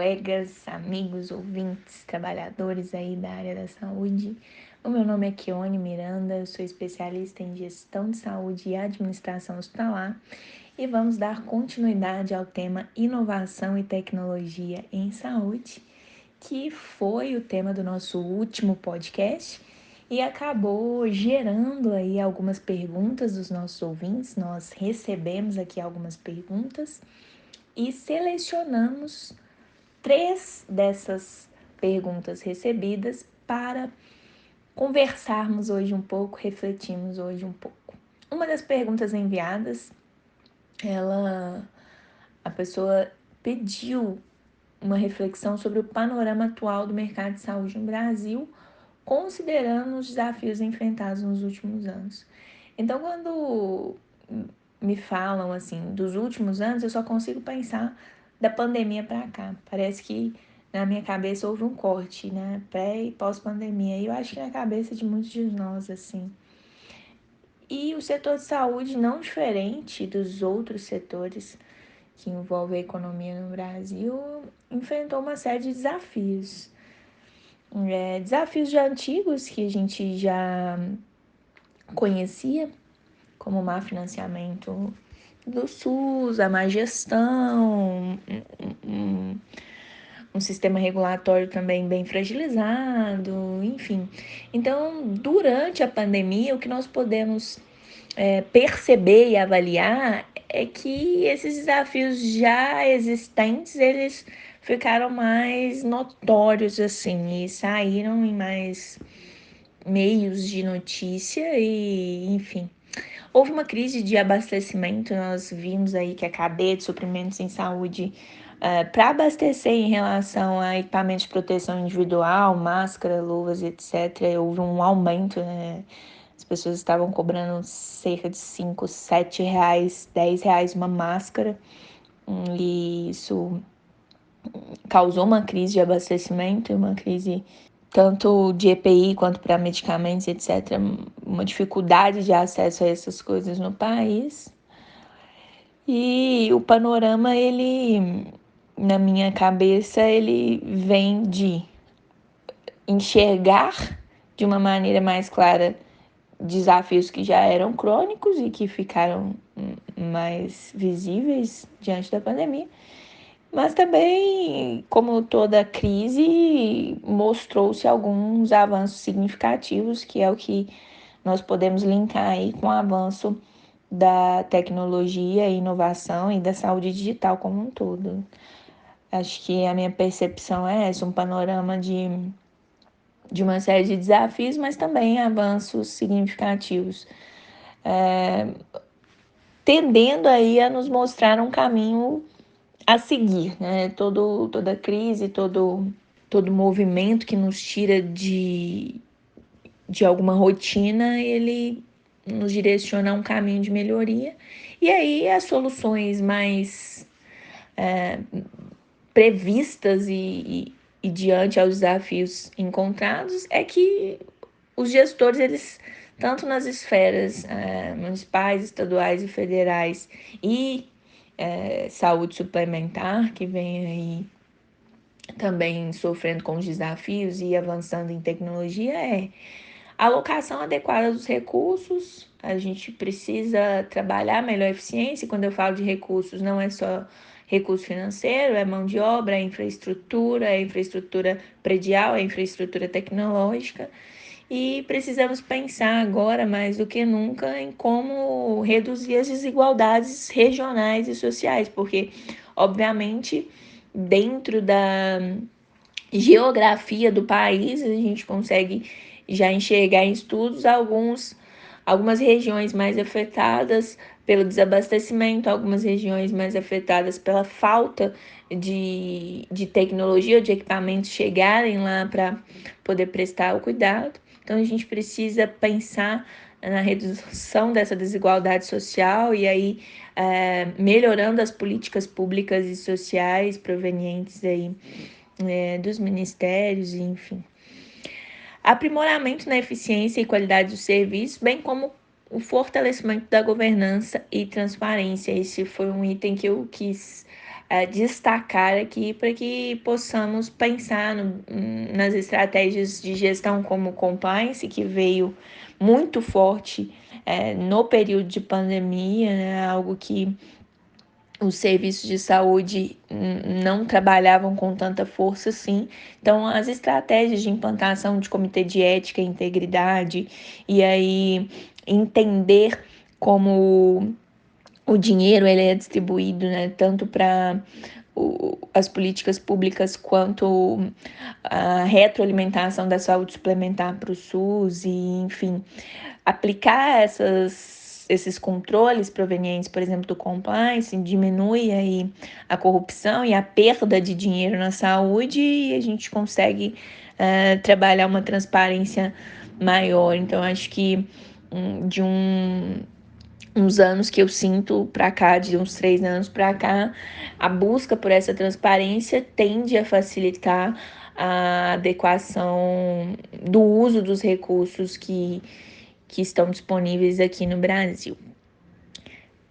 colegas, amigos, ouvintes, trabalhadores aí da área da saúde. O meu nome é Kione Miranda, eu sou especialista em gestão de saúde e administração hospitalar e vamos dar continuidade ao tema inovação e tecnologia em saúde, que foi o tema do nosso último podcast e acabou gerando aí algumas perguntas dos nossos ouvintes. Nós recebemos aqui algumas perguntas e selecionamos 3 dessas perguntas recebidas para conversarmos hoje um pouco, refletirmos hoje um pouco. Uma das perguntas enviadas, a pessoa pediu uma reflexão sobre o panorama atual do mercado de saúde no Brasil, considerando os desafios enfrentados nos últimos anos. Então, quando me falam assim dos últimos anos, eu só consigo pensar da pandemia para cá. Parece que na minha cabeça houve um corte, né? Pré e pós-pandemia. E eu acho que na cabeça de muitos de nós, assim. E o setor de saúde, não diferente dos outros setores que envolvem a economia no Brasil, enfrentou uma série de desafios. Desafios já antigos que a gente já conhecia, como o má financiamento do SUS, a má gestão, um sistema regulatório também bem fragilizado, enfim. Então, durante a pandemia, o que nós podemos perceber e avaliar é que esses desafios já existentes, eles ficaram mais notórios, assim, e saíram em mais meios de notícia e, enfim. Houve uma crise de abastecimento, nós vimos aí que a cadeia de suprimentos em saúde, para abastecer em relação a equipamentos de proteção individual, máscara, luvas, etc., houve um aumento, né? As pessoas estavam cobrando cerca de 5, 7 reais, 10 reais uma máscara, e isso causou uma crise de abastecimento, uma crise tanto de EPI quanto para medicamentos, etc., uma dificuldade de acesso a essas coisas no país. E o panorama, ele, na minha cabeça, ele vem de enxergar de uma maneira mais clara desafios que já eram crônicos e que ficaram mais visíveis diante da pandemia, mas também, como toda crise, mostrou-se alguns avanços significativos, que é o que nós podemos linkar aí com o avanço da tecnologia, inovação e da saúde digital como um todo. Acho que a minha percepção é essa, um panorama de uma série de desafios, mas também avanços significativos, tendendo aí a nos mostrar um caminho a seguir, né? Toda crise, todo movimento que nos tira de alguma rotina, ele nos direciona a um caminho de melhoria. E aí as soluções mais previstas e diante aos desafios encontrados é que os gestores, eles, tanto nas esferas municipais, estaduais e federais e saúde suplementar, que vem aí também sofrendo com os desafios e avançando em tecnologia, é a alocação adequada dos recursos. A gente precisa trabalhar melhor a eficiência. E quando eu falo de recursos, não é só recurso financeiro, é mão de obra, é infraestrutura predial, é infraestrutura tecnológica. E precisamos pensar agora, mais do que nunca, em como reduzir as desigualdades regionais e sociais, porque, obviamente, dentro da geografia do país, a gente consegue já enxergar em estudos algumas regiões mais afetadas pelo desabastecimento, algumas regiões mais afetadas pela falta de tecnologia, de equipamentos chegarem lá para poder prestar o cuidado. Então, a gente precisa pensar na redução dessa desigualdade social e aí melhorando as políticas públicas e sociais provenientes aí dos ministérios, enfim. Aprimoramento na eficiência e qualidade do serviço, bem como o fortalecimento da governança e transparência. Esse foi um item que eu quis destacar aqui para que possamos pensar nas estratégias de gestão como compliance, que veio muito forte no período de pandemia, né, algo que os serviços de saúde não trabalhavam com tanta força assim. Então, as estratégias de implantação de comitê de ética e integridade, e aí entender como o dinheiro ele é distribuído, né, tanto para as políticas públicas quanto a retroalimentação da saúde suplementar para o SUS e, enfim, aplicar esses controles provenientes, por exemplo, do compliance, diminui aí a corrupção e a perda de dinheiro na saúde e a gente consegue trabalhar uma transparência maior. Então, acho que de uns anos que eu sinto para cá, de uns 3 anos para cá, a busca por essa transparência tende a facilitar a adequação do uso dos recursos que estão disponíveis aqui no Brasil.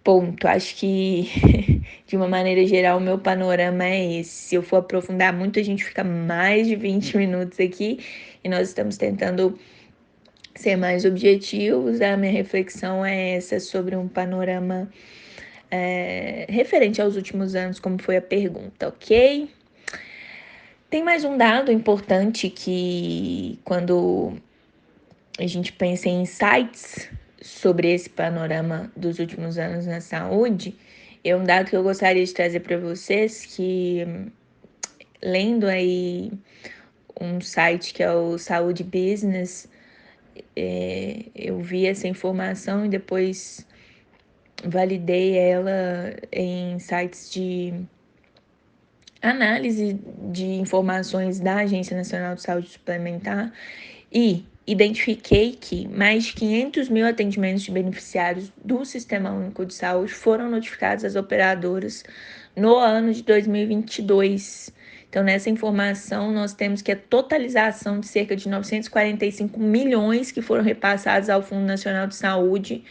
Ponto. Acho que, de uma maneira geral, o meu panorama é esse. Se eu for aprofundar muito, a gente fica mais de 20 minutos aqui e nós estamos tentando ser mais objetivos. A minha reflexão é essa sobre um panorama referente aos últimos anos, como foi a pergunta, ok? Tem mais um dado importante que, quando a gente pensa em insights sobre esse panorama dos últimos anos na saúde, é um dado que eu gostaria de trazer para vocês, que lendo aí um site que é o Saúde Business, eu vi essa informação e depois validei ela em sites de análise de informações da Agência Nacional de Saúde Suplementar e identifiquei que mais de 500 mil atendimentos de beneficiários do Sistema Único de Saúde foram notificados às operadoras no ano de 2022. Então, nessa informação, nós temos que a totalização de cerca de 945 milhões que foram repassados ao Fundo Nacional de Saúde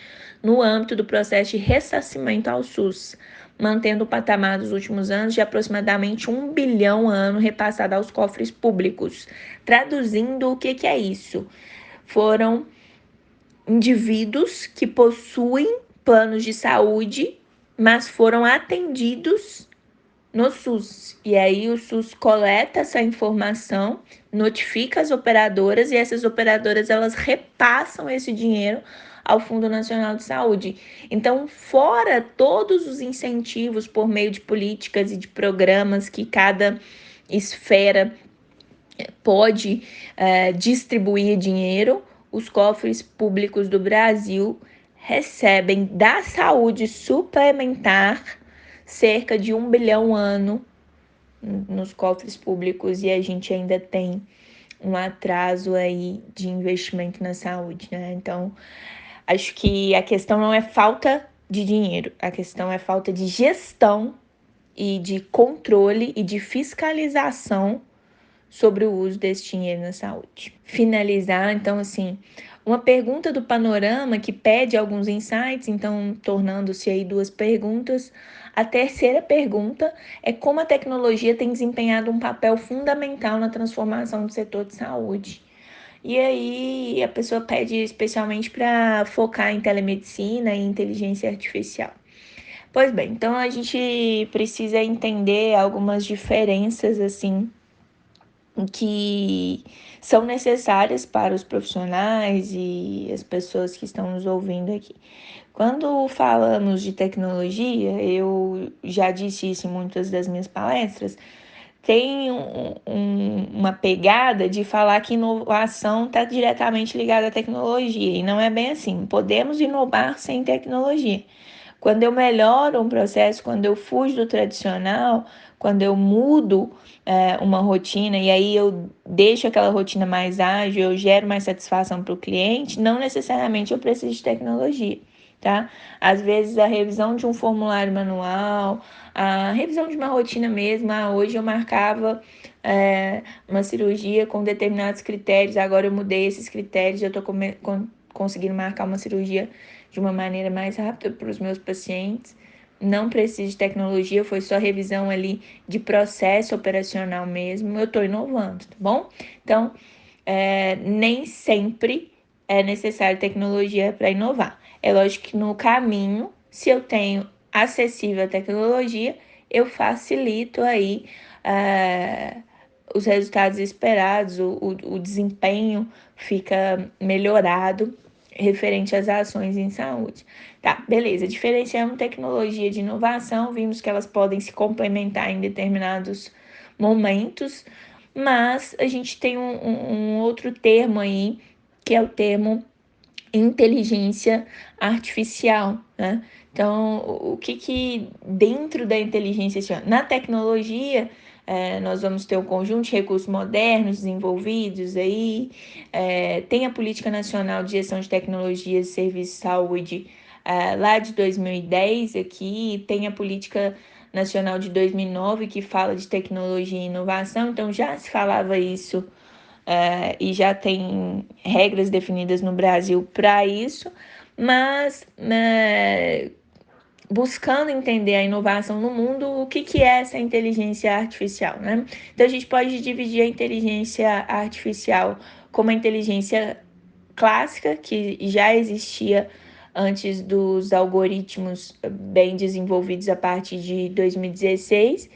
no âmbito do processo de ressarcimento ao SUS, mantendo o patamar dos últimos anos de aproximadamente 1 bilhão ano repassado aos cofres públicos. Traduzindo, o que é isso? Foram indivíduos que possuem planos de saúde, mas foram atendidos no SUS. E aí o SUS coleta essa informação, notifica as operadoras e essas operadoras elas repassam esse dinheiro ao Fundo Nacional de Saúde. Então, fora todos os incentivos por meio de políticas e de programas que cada esfera pode distribuir dinheiro, os cofres públicos do Brasil recebem da saúde suplementar cerca de 1 bilhão ano nos cofres públicos e a gente ainda tem um atraso aí de investimento na saúde, né? Então, acho que a questão não é falta de dinheiro, a questão é falta de gestão e de controle e de fiscalização sobre o uso desse dinheiro na saúde. Finalizar, então, assim, uma pergunta do panorama que pede alguns insights, então, tornando-se aí 2 perguntas. A terceira pergunta é como a tecnologia tem desempenhado um papel fundamental na transformação do setor de saúde. E aí a pessoa pede especialmente para focar em telemedicina e inteligência artificial. Pois bem, então a gente precisa entender algumas diferenças assim que são necessárias para os profissionais e as pessoas que estão nos ouvindo aqui. Quando falamos de tecnologia, eu já disse isso em muitas das minhas palestras, tem uma pegada de falar que inovação está diretamente ligada à tecnologia, e não é bem assim. Podemos inovar sem tecnologia. Quando eu melhoro um processo, quando eu fujo do tradicional, quando eu mudo uma rotina e aí eu deixo aquela rotina mais ágil, eu gero mais satisfação para o cliente, não necessariamente eu preciso de tecnologia, tá? Às vezes a revisão de um formulário manual, a revisão de uma rotina mesmo, hoje eu marcava uma cirurgia com determinados critérios, agora eu mudei esses critérios, eu estou conseguindo marcar uma cirurgia de uma maneira mais rápida para os meus pacientes, não precisa de tecnologia, foi só revisão ali de processo operacional mesmo, eu estou inovando, tá bom? Então, nem sempre é necessário tecnologia para inovar. É lógico que no caminho, se eu tenho acessível a tecnologia, eu facilito aí os resultados esperados, o desempenho fica melhorado referente às ações em saúde. Tá, beleza. Diferenciamos tecnologia de inovação, vimos que elas podem se complementar em determinados momentos, mas a gente tem um outro termo aí, que é o termo inteligência artificial, né? Então, o que dentro da inteligência artificial, na tecnologia, nós vamos ter um conjunto de recursos modernos desenvolvidos aí, tem a Política Nacional de Gestão de Tecnologias e Serviços de Saúde lá de 2010 aqui, tem a Política Nacional de 2009 que fala de tecnologia e inovação, então já se falava isso e já tem regras definidas no Brasil para isso, mas buscando entender a inovação no mundo, o que é essa inteligência artificial, né? Então a gente pode dividir a inteligência artificial como a inteligência clássica, que já existia antes dos algoritmos bem desenvolvidos a partir de 2016.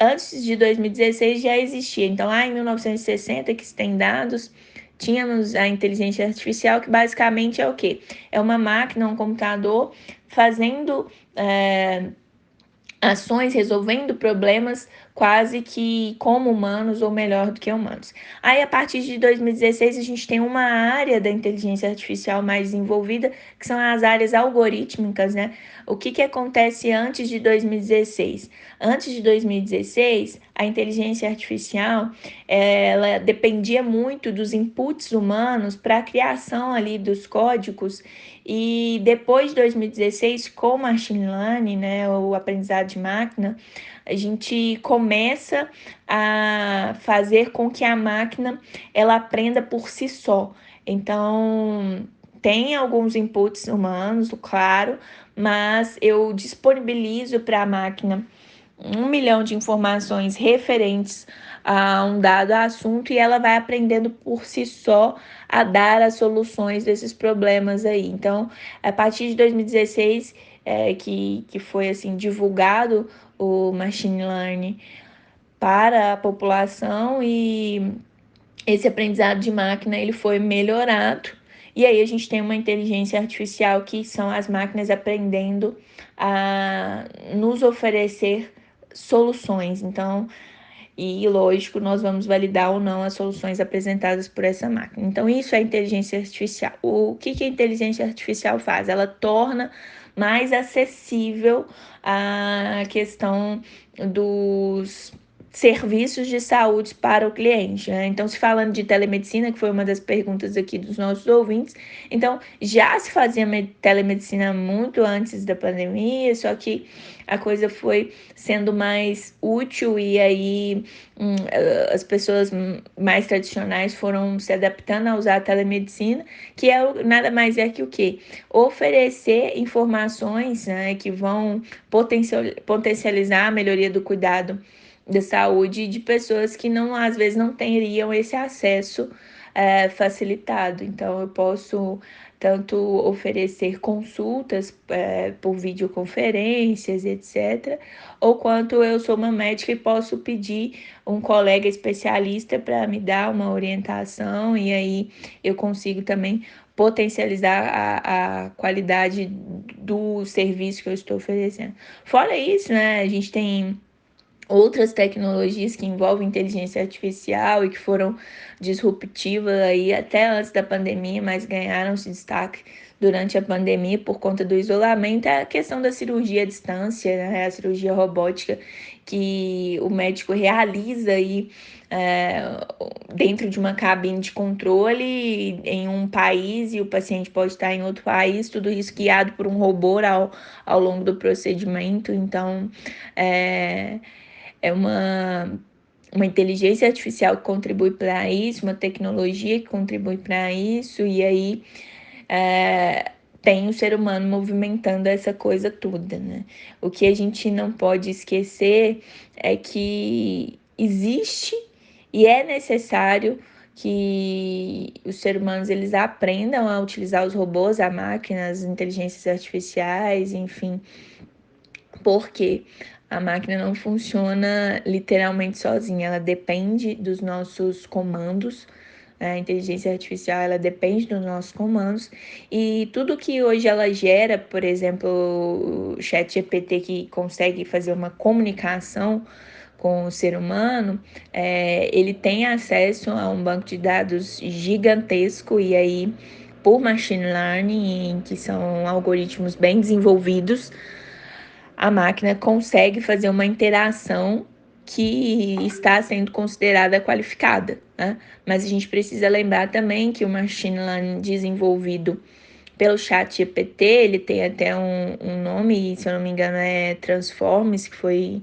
Antes de 2016 já existia. Então, lá em 1960, que se tem dados, tínhamos a inteligência artificial, que basicamente é o quê? É uma máquina, um computador, fazendo ações, resolvendo problemas quase que como humanos ou melhor do que humanos. Aí, a partir de 2016, a gente tem uma área da inteligência artificial mais desenvolvida, que são as áreas algorítmicas, né? O que acontece antes de 2016? Antes de 2016, a inteligência artificial, ela dependia muito dos inputs humanos para a criação ali dos códigos, e depois de 2016, com o machine learning, né, o aprendizado de máquina, a gente começa a fazer com que a máquina ela aprenda por si só. Então, tem alguns inputs humanos, claro, mas eu disponibilizo para a máquina 1 milhão de informações referentes a um dado assunto e ela vai aprendendo por si só a dar as soluções desses problemas aí. Então, a partir de 2016, que foi assim divulgado o machine learning para a população, e esse aprendizado de máquina ele foi melhorado. E aí a gente tem uma inteligência artificial que são as máquinas aprendendo a nos oferecer soluções. Então, e lógico, nós vamos validar ou não as soluções apresentadas por essa máquina. Então, isso é inteligência artificial. O que a inteligência artificial faz? Ela torna mais acessível a questão dos serviços de saúde para o cliente, né? Então, se falando de telemedicina, que foi uma das perguntas aqui dos nossos ouvintes, então já se fazia telemedicina muito antes da pandemia, só que a coisa foi sendo mais útil e aí as pessoas mais tradicionais foram se adaptando a usar a telemedicina, que é nada mais é que o quê? Oferecer informações, né, que vão potencializar a melhoria do cuidado da saúde de pessoas que não, às vezes não teriam esse acesso facilitado. Então, eu posso tanto oferecer consultas por videoconferências, etc., ou quanto eu sou uma médica e posso pedir um colega especialista para me dar uma orientação, e aí eu consigo também potencializar a qualidade do serviço que eu estou oferecendo. Fora isso, né, a gente tem outras tecnologias que envolvem inteligência artificial e que foram disruptivas aí até antes da pandemia, mas ganharam-se destaque durante a pandemia por conta do isolamento, é a questão da cirurgia à distância, né? A cirurgia robótica que o médico realiza aí dentro de uma cabine de controle em um país, e o paciente pode estar em outro país, tudo isso guiado por um robô ao longo do procedimento. Então, é uma inteligência artificial que contribui para isso, uma tecnologia que contribui para isso, e aí tem o ser humano movimentando essa coisa toda, né? O que a gente não pode esquecer é que existe e é necessário que os seres humanos eles aprendam a utilizar os robôs, a máquinas, as inteligências artificiais, enfim, porque a máquina não funciona literalmente sozinha, ela depende dos nossos comandos. A inteligência artificial ela depende dos nossos comandos e tudo que hoje ela gera, por exemplo, o ChatGPT que consegue fazer uma comunicação com o ser humano, ele tem acesso a um banco de dados gigantesco e aí por machine learning, que são algoritmos bem desenvolvidos, a máquina consegue fazer uma interação que está sendo considerada qualificada, né? Mas a gente precisa lembrar também que o machine learning desenvolvido pelo chat GPT, ele tem até um nome, se eu não me engano é Transformers, que foi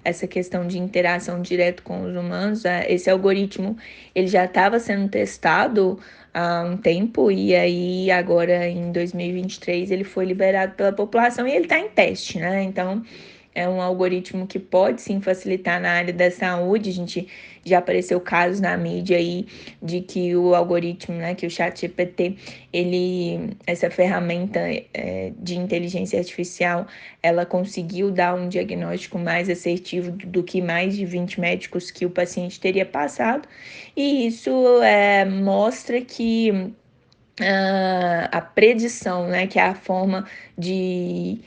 essa questão de interação direto com os humanos. Esse algoritmo, ele já estava sendo testado há um tempo e aí agora em 2023 ele foi liberado pela população e ele está em teste, né? Então é um algoritmo que pode sim facilitar na área da saúde. A gente já apareceu casos na mídia aí de que o algoritmo, né, que o ChatGPT, essa ferramenta de inteligência artificial, ela conseguiu dar um diagnóstico mais assertivo do que mais de 20 médicos que o paciente teria passado. E isso mostra que a predição, né, que é a forma de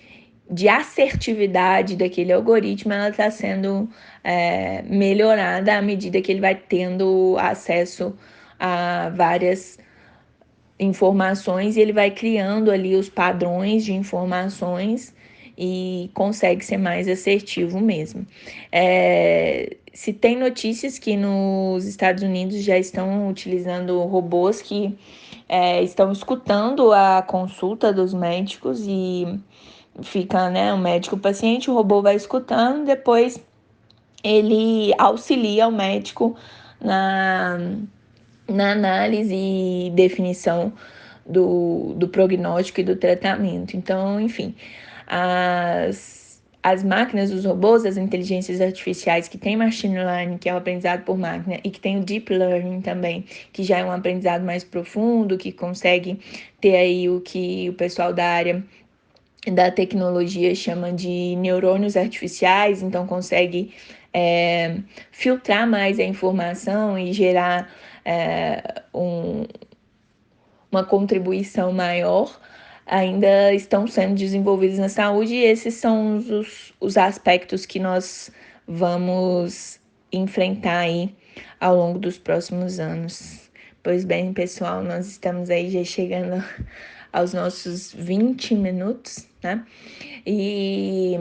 assertividade daquele algoritmo, ela está sendo melhorada à medida que ele vai tendo acesso a várias informações e ele vai criando ali os padrões de informações e consegue ser mais assertivo mesmo. Se tem notícias que nos Estados Unidos já estão utilizando robôs que estão escutando a consulta dos médicos e fica, né, o médico e o paciente, o robô vai escutando, depois ele auxilia o médico na, na análise e definição do prognóstico e do tratamento. Então, enfim, as máquinas, os robôs, as inteligências artificiais que tem machine learning, que é o aprendizado por máquina, e que tem o deep learning também, que já é um aprendizado mais profundo, que consegue ter aí o que o pessoal da área da tecnologia chama de neurônios artificiais, então consegue filtrar mais a informação e gerar uma contribuição maior, ainda estão sendo desenvolvidos na saúde e esses são os aspectos que nós vamos enfrentar aí ao longo dos próximos anos. Pois bem, pessoal, nós estamos aí já chegando aos nossos 20 minutos, né? E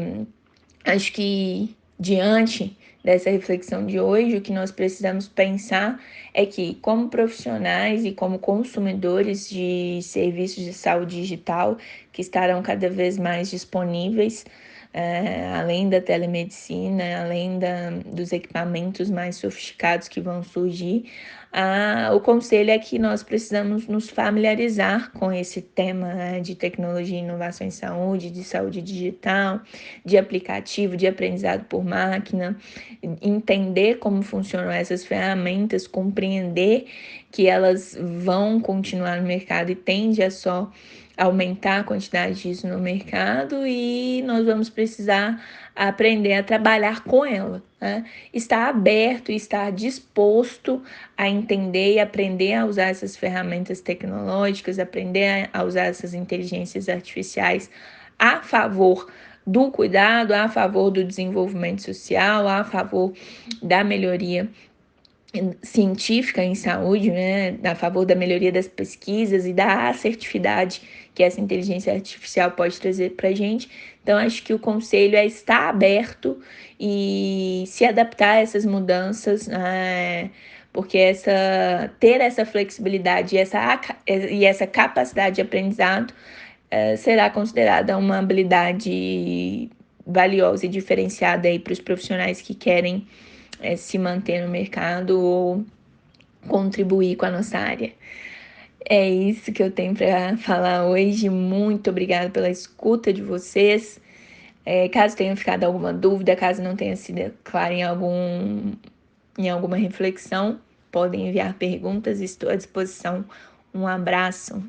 acho que diante dessa reflexão de hoje, o que nós precisamos pensar é que, como profissionais e como consumidores de serviços de saúde digital que estarão cada vez mais disponíveis, além da telemedicina, além dos equipamentos mais sofisticados que vão surgir, o conselho é que nós precisamos nos familiarizar com esse tema, né, de tecnologia e inovação em saúde, de saúde digital, de aplicativo, de aprendizado por máquina, entender como funcionam essas ferramentas, compreender que elas vão continuar no mercado e tende a só aumentar a quantidade disso no mercado e nós vamos precisar aprender a trabalhar com ela, né? Estar aberto, estar disposto a entender e aprender a usar essas ferramentas tecnológicas, aprender a usar essas inteligências artificiais a favor do cuidado, a favor do desenvolvimento social, a favor da melhoria científica em saúde, né, a favor da melhoria das pesquisas e da assertividade que essa inteligência artificial pode trazer para a gente. Então, acho que o conselho é estar aberto e se adaptar a essas mudanças, porque ter essa flexibilidade e essa capacidade de aprendizado será considerada uma habilidade valiosa e diferenciada aí para os profissionais que querem se manter no mercado ou contribuir com a nossa área. É isso que eu tenho para falar hoje. Muito obrigada pela escuta de vocês. Caso tenha ficado alguma dúvida, caso não tenha sido claro em alguma reflexão, podem enviar perguntas, estou à disposição. Um abraço.